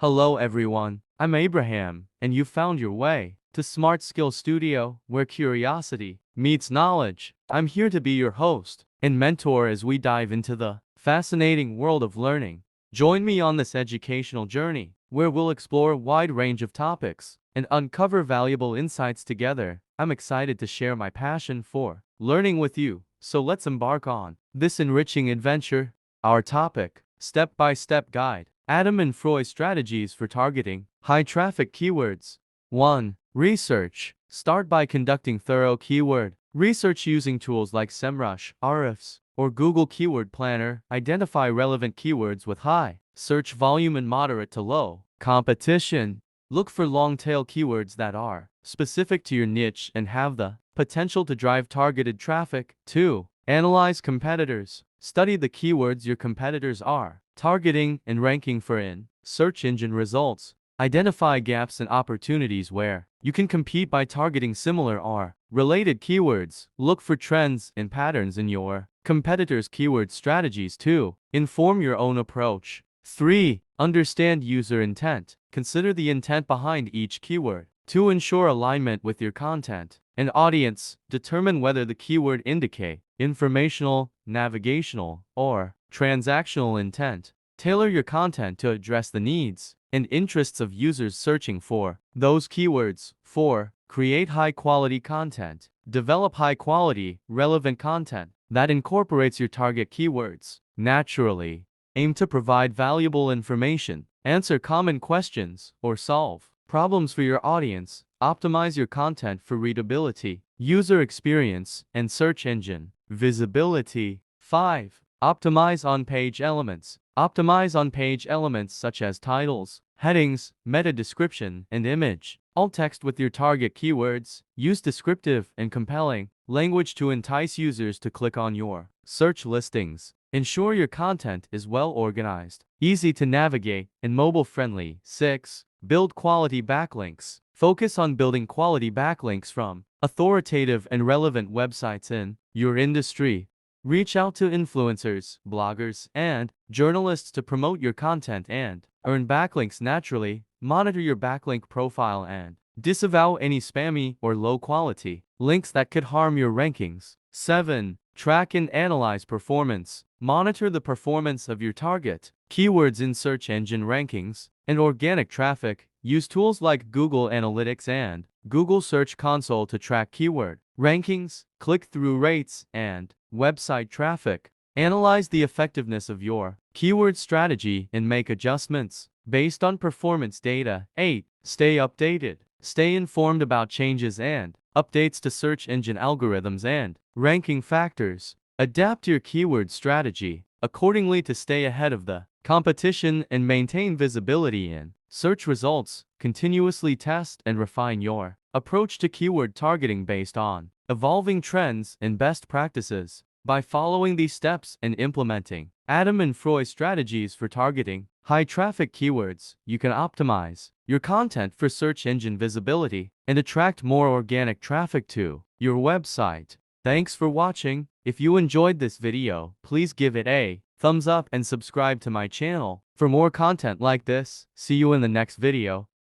Hello everyone, I'm Abraham, and you found your way to Smart Skill Studio, where curiosity meets knowledge. I'm here to be your host and mentor as we dive into the fascinating world of learning. Join me on this educational journey, where we'll explore a wide range of topics and uncover valuable insights together. I'm excited to share my passion for learning with you, so let's embark on this enriching adventure. Our topic, step-by-step guide. Adam and Enfroy strategies for targeting high-traffic keywords. 1. Research. Start by conducting thorough keyword research using tools like SEMrush, Ahrefs, or Google Keyword Planner. Identify relevant keywords with high search volume and moderate to low competition. Look for long-tail keywords that are specific to your niche and have the potential to drive targeted traffic. 2. Analyze competitors. Study the keywords your competitors are targeting and ranking for in search engine results. Identify gaps and opportunities where you can compete by targeting similar or related keywords. Look for trends and patterns in your competitors' keyword strategies. 2. Inform your own approach. 3. Understand user intent. Consider the intent behind each keyword to ensure alignment with your content and audience. Determine whether the keyword indicate informational, navigational, or transactional intent. Tailor your content to address the needs and interests of users searching for those keywords. 4. Create high-quality content. Develop high-quality, relevant content that incorporates your target keywords naturally. Aim to provide valuable information, answer common questions, or solve problems for your audience. Optimize your content for readability, user experience, and search engine visibility. 5. Optimize on-page elements. Optimize on-page elements such as titles, headings, meta description, and image. Alt text with your target keywords. Use descriptive and compelling language to entice users to click on your search listings. Ensure your content is well organized, easy to navigate, and mobile-friendly. 6. Build quality backlinks. Focus on building quality backlinks from authoritative and relevant websites in your industry. Reach out to influencers, bloggers, and journalists to promote your content and earn backlinks naturally. Monitor your backlink profile and disavow any spammy or low-quality links that could harm your rankings. 7. Track and analyze performance. Monitor the performance of your target keywords in search engine rankings and organic traffic. Use tools like Google Analytics and Google Search Console to track keyword rankings, click-through rates, and website traffic. Analyze the effectiveness of your keyword strategy and make adjustments based on performance data. 8. Stay updated. Stay informed about changes and updates to search engine algorithms and ranking factors. Adapt your keyword strategy accordingly to stay ahead of the competition and maintain visibility in search results. Continuously test and refine your approach to keyword targeting based on evolving trends and best practices. By following these steps and implementing Adam and Enfroy strategies for targeting high-traffic keywords, you can optimize your content for search engine visibility and attract more organic traffic to your website. Thanks for watching. If you enjoyed this video, please give it a thumbs up and subscribe to my channel for more content like this. See you in the next video.